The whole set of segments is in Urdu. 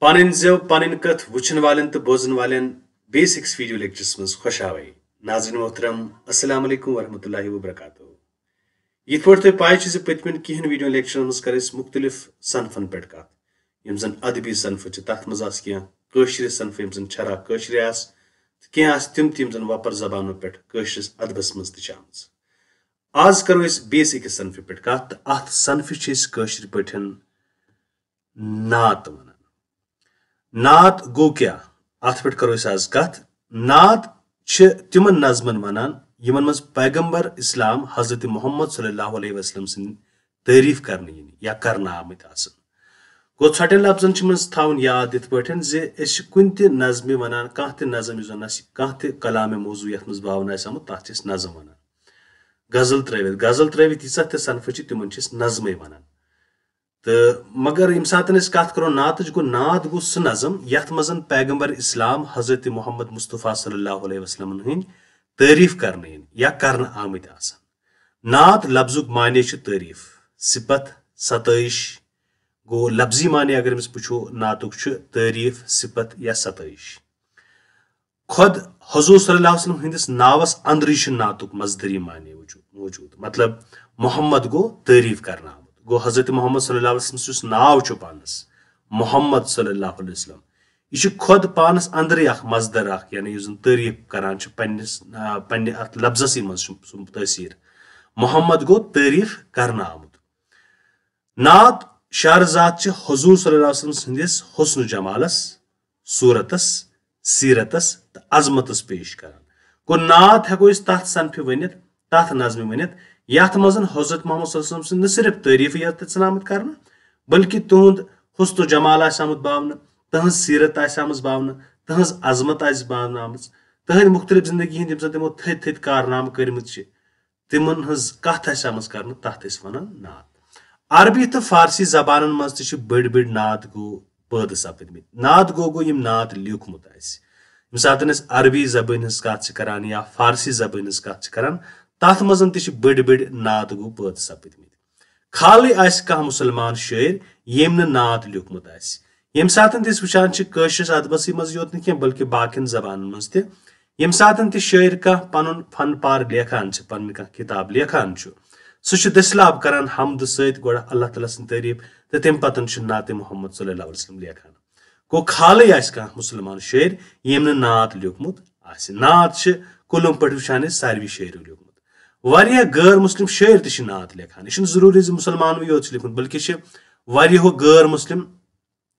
پن زو پن کت وچن والن تو بوزن والن بیسکس ویڈیو لیکچرس مز خوش آوائی ناظرین محترم السلام علیکم ورحمۃ اللہ وبرکاتہ یہ پہ تھی پائے پتمن کہین ویڈیو لیکچرن مز کر مختلف صنفن پہ کت یم زن ادبی صنف تر مز کی صنف یم زن چھرا قشر کی تم تم زن وپر زبانوں پہ قشرس ادبس مز تمز آز کرو اس بیسک صنف پہ کت ات صنف قشر پہ نعت ونان نعت گو کیا ات پہ کرو آز کت نعت تمن نظمن ونان یمن مز پیغمبر اسلام حضرت محمد صلی اللہ علیہ وسلم سن تعریف کرنے یا کرنا آمت آسن گو ژھٹن لفظن مز تھاون یاد یت پٹھن زِ أسۍ کُنہِ تہِ نظمہِ ونان کانٛہہ تہِ نظم یُس زن کانٛہہ تہِ کلامِ موضوع یتھ مز باون آسہِ آمُت تتھ چھِ نظم ونان غزل ترٲوِتھ ییٖژاہ تہِ صنفہٕ چھِ تِمن چھِ نظمے ونان تہٕ مگر ییٚمہِ ساتہٕ أسۍ کتھ کرو نعتٕچ گوٚو نعت گوٚو سُہ نظم یتھ منٛز پیغمبر اسلام حضرت محمد مصطفیٰ صلی اللہ علیہ وسلمن ہٕنٛدۍ تعریف کرنے یا کرنا آمت آسان نعت لفظک معنی چھ تعریف صفت ستائش گو لفظی معنی اگر وچھو نعتک چھ تعریف صفت یا ستائش خود حضور صلی اللہ علیہ وسلم ہندس ناوس اندری چھ نعتک مصدری معنی موجود مطلب محمد گو تعریف کرنا آمت گو حضرت محمد صلی اللہ علیہ وسلم اس ناو چھ پانس محمد صلی اللہ علیہ وسلم یہ خود پانس اندر اخ مصدر اخ یعنی اس تعریف کران پنہ ات لفظس مز تاثیر محمد گو تعریف کرنا آمت نعت شعر ذات حضور صلی اللہ علیہ وسلم سندس حسن جمالس صورتس سیرتس تو عظمتس پیش کران گو نعت ہیکو اس تحت صنف ونت تحت نظم ونت یت مزن حضرت محمد صلی اللہ علیہ وسلم سن صرف تعریف یتن آمت کرنا بلکہ تہد حسن و جمال آمت باون تہذ سیرت آمت باون تہذ عظمت باون آمت تہذ مختلف زندگی ہند زن تمو تھد تھد کارنامہ کرمت تمن ہز کت آمت کرنا تحت ونان نعت عربی تو فارسی زبانن مز تہ بڑ بڑ نعت گو پید سپدمت نعت گو یم نعت لیوکھمت یم سات عربی زبان ہز کت کران یا فارسی زبان ہز کت کران تر مزن تہ بڑ بڑ نعت گو پید سپدمت خالے کھانا مسلمان شاعر یم نعت لیوکھمت یم سات وچان قشرس ادبس مز یوت نی بلکہ باقین زبانن مز تہ یم سات تہ شاعر پن فن پار لیکھان پن کتاب لیکھان سہ دستیاب کران حمد ست گوڑ اللہ تعالیٰ سن تعریف تو تم پتن نعت محمد صلی اللہ علیہ وسلم لیکھان گو خالے کھانا مسلمان شاعر یم نعت لیوکھمت نعت کلم پہ وچان ساروی شاعر لیوکھمت واریاہ غیر مسلم شاعر تہ نعت لیکھان یہ ضروری مسلمانو یوت لیکھمت بلکہ واریاہو غیر مسلم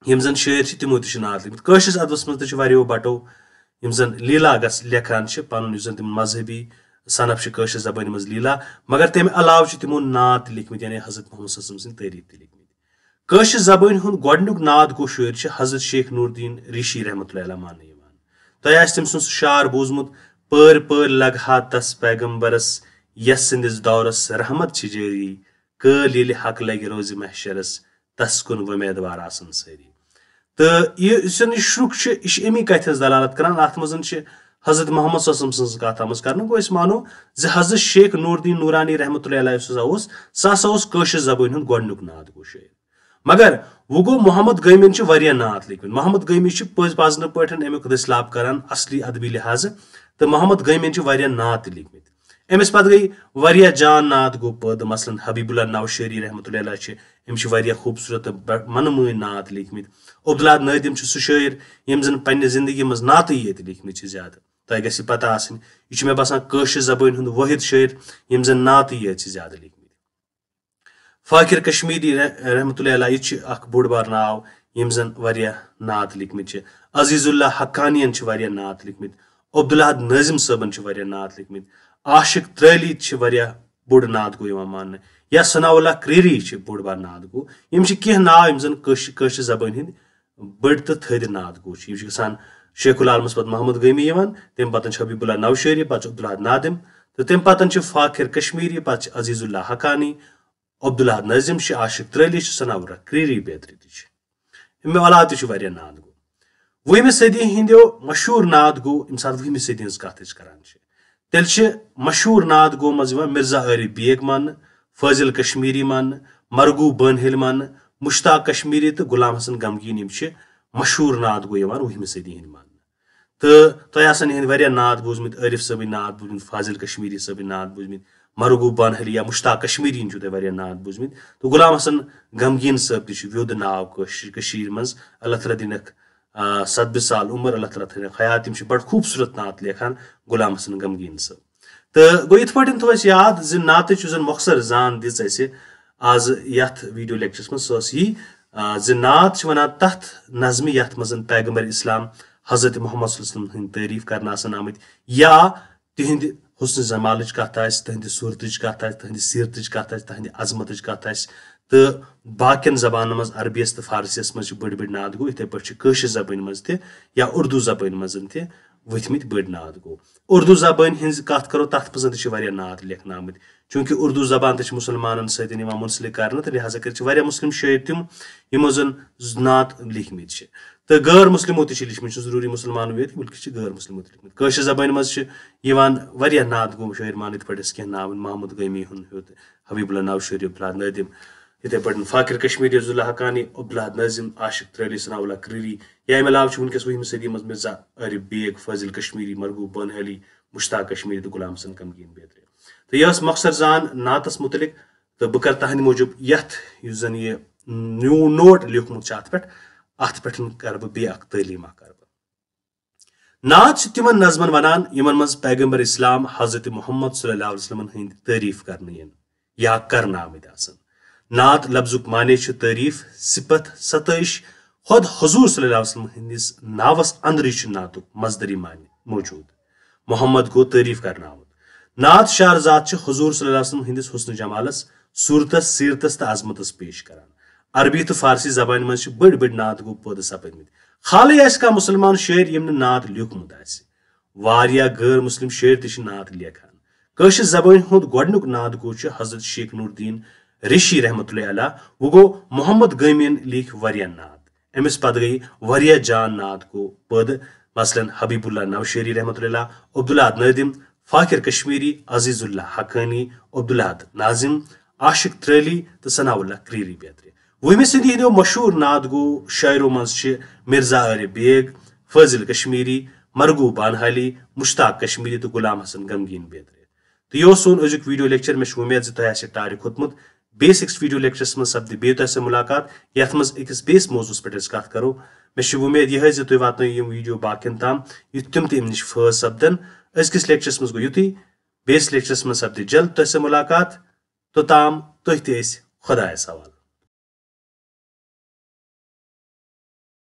یم زن شاعر تمو تہ نعت لیکھمت قشرس ادبس مز تہ واریاہو بٹو یم زن لیلا لیکھان پن زن تم مذہبی صنف قشر زبان مز لیلا مگر تمہ علاوہ تمو نعت لکھمت یعنی حضرت محمد صلی اللہ علیہ وسلم سن تعریف تہ لکھمت قشر زبان ہند گۄڈنیُک نعت گو شاعر حضرت شیخ نور الدین ریشی رحمۃ اللہ علیہ ماننہٕ یوان تۄہہِ آسہِ تٔمۍ سُنٛد سُہ شعر بوٗزمُت پٲرۍ پٲرۍ لگہا تس پیغمبرس یس سندس دورس رحمت چھ جٲری کٲلۍ ییٚلہِ حق لگہِ روزِ محشرس تس کُن وۄمیدوار آسن سٲری تہٕ یُس یہِ شُرُک چھُ یہِ چھُ امی کتھِ ہٕنٛز دلالت کران اتھ منٛز چھِ حضرت محمد صلی اللہ علیہ وسلم سٕنٛز کتھ آمٕژ کرنہٕ گوٚو أسۍ مانو زِ حضرت شیخ نور الدین نورانی رحمۃ اللہ علیہ یُس اوس سُہ ہسا اوس قٲشر زبٲنۍ ہُنٛد گۄڈنیُک نعت گوٚو شٲعر مگر وۄنۍ گوٚو محمد گٲمین چھِ واریاہ نعت لیکھمٕتۍ محمد گٲمی چھِ پزنہٕ پٲٹھۍ امیُک دٔسلاب کران اصلی ادبی لحاظہٕ تہٕ محمد گٲمین چھِ واریاہ نعت تہِ لیکھمٕتۍ أمِس پتہٕ گٔے واریاہ جان نعت گوٚو پٲدٕ مثلاً حبیب اللہ نوشہری رحمۃ اللہ علیہ چھِ أمۍ چھِ واریاہ خوٗبصوٗرت تہٕ منمٲنۍ نعت لیکھمٕتۍ عبداللہ نٲدِم چھُ سُہ شٲعر ییٚمۍ زن پننہِ زندگی منٛز نعتٕے یٲتۍ لیکھمٕتۍ چھِ زیادٕ تۄہہِ گژھِ پتہ آسٕنۍ یہِ چھُ مےٚ باسان قٲشر زبٲنۍ ہُنٛد وٲحد شٲعر ییٚمۍ زن نعتٕے یٲتۍ چھِ زیادٕ لیکھمٕتۍ فاخر کشمیری رحمۃ اللہ علیہ یہِ چھُ اکھ بوٚڑ بار ناو ییٚمۍ زن واریاہ نعت لیکھمٕتۍ چھِ عزیز اللہ حقانین چھِ واریاہ نعت لیکھمٕتۍ عبداللہ نٲظم صٲبن چھِ واریاہ نعت لیکھمٕتۍ عاشق ترٲلی چھِ واریاہ بوٚڑ نعت گوٚو یِوان ماننہٕ یا ثناء اللہ کریری چھِ بوٚڑ بار نعت گوٚو یِم چھِ کینٛہہ ناو یِم زن قٲشر زبٲنۍ ہٕنٛدۍ بٔڑۍ تہٕ تھٔدۍ نعت گوٚو چھِ یِم چھِ گژھان شیخ العالمس پتہٕ محمد گٲمی یِوان تمہِ پتہٕ چھِ حبیب اللہ نوشہری پتہٕ چھُ عبداللہ نادم تہٕ تمہِ پتہٕ چھِ فاخر کشمیری پتہٕ چھِ عزیز اللہ حقانی عبداللہ نٲظم چھِ عاشق ترٲلی چھِ ثناء اللہ کریری بیترِ تہِ چھِ امہِ علاوٕ تہِ چھُ واریاہ نعت گوٚو وُہمہِ صدی ہٕنٛدیو مشہوٗر نعت گوٚو ییٚمہِ ساتہٕ وُہمہِ صدی ہٕنٛز کتھ أسۍ کران چھِ تیٚلہِ چھِ مشہوٗر نعت گوٚو منٛز یِوان مرزا عارف بیگ ماننہٕ فٲضل کشمیری ماننہٕ مرغوب بٲنہل ماننہٕ مشتاق کشمیری تہٕ غلام حسن غمگیٖن یِم چھِ مشہوٗر نعت گوٚو یِوان 20مہِ صٔدی ہِنٛدۍ ماننہٕ تہٕ تۄہہِ آسن یِہٕنٛدۍ واریاہ نعت بوٗزمٕتۍ عٲرف صٲبٕنۍ نعت بوٗزمٕتۍ فاضل کشمیری صٲبٕنۍ نعت بوٗزمٕتۍ مرغوب بانہلی یا مشتاق کشمیریٖن چھُو تۄہہِ واریاہ نعت بوٗزمٕتۍ تہٕ غلام حسن غمگیٖن صٲب تہِ چھُ ویوٚد ناو کٔشیٖرِ منٛز اللہ تعالیٰ دِنکھ 70 سال عمر اللہ تعالیٰ تھٲینکھ حیات تِم چھِ بڑٕ خوٗبصوٗرت نعت لیکھان غلام حسن غمگیٖن صٲب تہٕ گوٚو یِتھ پٲٹھۍ تھوٚو اَسہِ یاد زِ نعتٕچ یُس زن مۄخصر زان دِژ اَسہِ آز یتھ ویٖڈیو لیکچرس منٛز سۄ ٲس یی زِ نعت چھِ وَنان تتھ نظمہِ یتھ منٛز پیغمبر اسلام حضرت محمد صلی اللہ علیہ وسلم ہٕنٛدۍ تعریٖف کرنہٕ آسن آمٕتۍ یا تِہنٛدِ حسنِ جمالٕچ کتھ آسہِ تہنٛدِ صوٗرتٕچ کتھ آسہِ تہنٛدِ سیٖرتٕچ کتھ آسہِ تہنٛدِ عظمتٕچ کتھ آسہِ تہٕ باقین زبانن منٛز عربیس تہٕ فارسیس منٛز چھِ بٔڑۍ بٔڑۍ نعت گوٚو یِتھٕے پٲٹھۍ چھِ کٲشِر زبٲنۍ منٛز تہِ یا اردوٗ زبٲنۍ منٛز تہِ ؤتھمٕتۍ بٔڑۍ نعت گوٚو اردوٗ زبٲنۍ ہٕنٛز کتھ کرو تتھ منٛز تہِ چھِ واریاہ نعت لیکھنہٕ آمٕتۍ چوٗنٛکہِ اردوٗ زبان تہِ چھِ مُسلمانن سۭتۍ یِوان مُنسلِک کرنہٕ تہٕ لہٰذا کٔرِتھ چھِ واریاہ مُسلم شٲعر تِم یِمو زن نعت لیکھمٕتۍ چھِ تہٕ غٲر مُسلمو تہِ چھِ لیٖچھمٕتۍ چھُ ضروٗری مُسلمانو یوت بٔلکہِ چھِ غٲر مُسلمو تہِ لیکھمٕتۍ کٲشِر زبٲنۍ منٛز چھِ یِوان واریاہ نعت گوٚو شٲعر مان یِتھ پٲٹھۍ أسۍ کینٛہہ ناو محمد غٲمی ہُنٛد ہیوٚت حبیب اللہ نوشری عبدالحاد نٲدِم یِتھٕے پٲٹھۍ فاقر کشمیری عبداللہ حقانی عبدالحاد نٲظِم عاشق ترٛے علی ثناء اللہ کرری یا امہِ علاوٕ چھُ وٕنکیٚس 20مہِ صٔدی منٛز مرزا عارف بیگ فٲضل کشمیری مرغوب بانہلی مشتاق کشمیری تہٕ غلام حسن غمگیٖن بیترِ تہٕ یہِ ٲس مۄخصر زان نعتس مُتعلق تہٕ بہٕ کرٕ تہنٛدِ موٗجوٗب یتھ یُس زن یہِ نوٹ لیوٗکھمُت چھُ اتھ پٮ۪ٹھ کرٕ بہٕ بیٚیہِ اکھ تعلیٖم اکھ کرٕ بہٕ نعت چھِ تِمن نظمن ونان یِمن منٛز پیغمبر اسلام حضرت محمد صلی اللہ علیہ وسلمن ہٕنٛدۍ تعریٖف کرنہٕ یِن یا کرنہٕ آمٕتۍ آسن نعت لفظُک معنے چھُ تعریٖف صِفت ستٲیِش خۄد حضوٗر صلی اللہ علیہ وسلم ہٕنٛدِس ناوس انٛدرٕے چھُ نعتُک مزدری معنی موجوٗد محمد گوٚو تعریٖف کرنہٕ آمُت نعت شعرزاد چھِ حضوٗر صلی اللہ علیہ وسلم ہٕنٛدِس حسنہٕ جمالس صوٗرتس سیٖرتس تہٕ عظمتس پیش کران عربی تہٕ فارسی زبانہِ منٛز چھِ بٔڑۍ بٔڑۍ نعت گوٚو پٲدٕ سپدمٕتۍ حالٕے آسہِ کانٛہہ مُسلمان شٲعر ییٚمۍ نہٕ نعت لیوٗکھمُت آسہِ واریاہ غٲر مُسلم شٲعر تہِ چھِ نعت لیکھان کٲشِر زبٲنۍ ہُنٛد گۄڈنیُک نعت گوٚو چھُ حضرت شیخ نور الدیٖن رشی رحمتہ اللہ علیٰ وۄنۍ گوٚو محمد غٲمین لیکھۍ واریاہ نعت أمِس پتہٕ گٔے واریاہ جان نعت گوٚو پٲدٕ مثلاً حبیب اللہ نوشری رحمتہ اللہ عبدالحاد نٲدِم فاقر کشمیری عزیز اللہ حقانی عبدالحاد ناظم عاشق ترٛے علی تہٕ ثناء اللہ کرری بیترِ 20مہِ صٔدی ہٕنٛدیو مشہوٗر نعت گوٚو شٲعرو منٛز چھِ مرزا عارف بیگ فٲضل کشمیری مرغوب بانہلی مشتاق کشمیری تہٕ غلام حسن غمگیٖن بیترِ تہٕ یہِ اوس سون أزیُک ویٖڈیو لیکچر مےٚ چھُ اُمید زِ تۄہہِ آسہِ ٹارِ کھوٚتمُت بیٚیِس أکِس ویٖڈیو لیکچرس منٛز سپدِ بیٚیہِ تۄہہِ سۭتۍ مُلاقات یتھ منٛز أکِس بیٚیِس موضوٗعس پٮ۪ٹھ أسۍ کتھ کرو مےٚ چھِ اُمید یِہے زِ تُہۍ واتنٲیِو یِم ویٖڈیو باقین تام یُتھ تِم تہِ امہِ نِش فٲض سپدن أزکِس لیکچرس منٛز گوٚو یُتُے بیٚیِس لیکچرس منٛز سپدِ جلد تۄہہِ سۭتۍ مُلاقات توٚتام تُہۍ تہِ ٲسۍ خۄدایس حوالہٕ